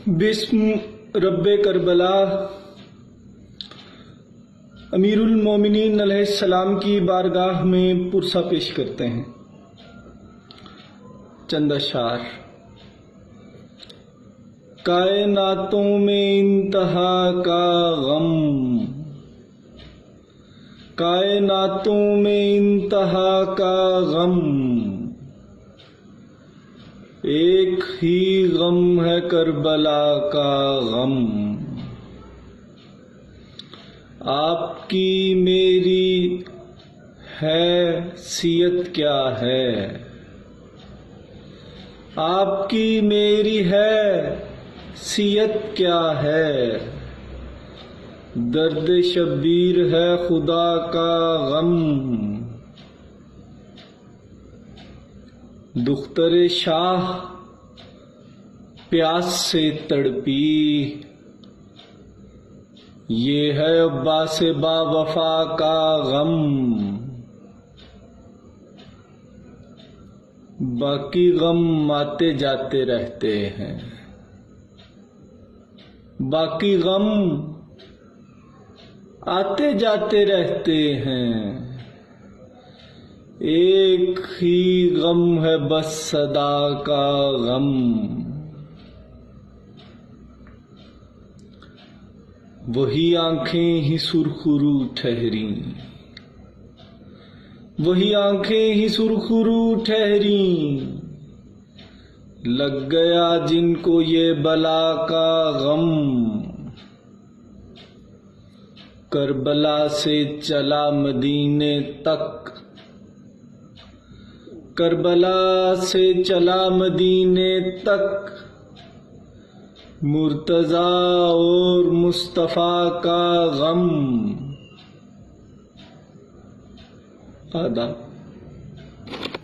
بسم رب کربلا امیر المومنین علیہ السلام کی بارگاہ میں پرسہ پیش کرتے ہیں۔ چند اشعار۔ کائناتوں میں انتہا کا غم، کائناتوں میں انتہا کا غم، ایک ہی غم ہے کربلا کا غم۔ آپ کی میری حیثیت کیا ہے؟ آپ کی میری حیثیت کیا ہے؟ درد شبیر ہے خدا کا غم۔ دختر شاہ پیاس سے تڑپی، یہ ہے عباس با وفا کا غم۔ باقی غم آتے جاتے رہتے ہیں، باقی غم آتے جاتے رہتے ہیں، ایک ہی غم ہے بس صدا کا غم۔ وہی آنکھیں ہی سرخرو ٹھہریں، وہی آنکھیں ہی سرخرو ٹھہریں، لگ گیا جن کو یہ بلا کا غم۔ کربلا سے چلا مدینے تک، کربلا سے چلا مدینے تک، مرتضیٰ اور مصطفیٰ کا غم۔ آداب۔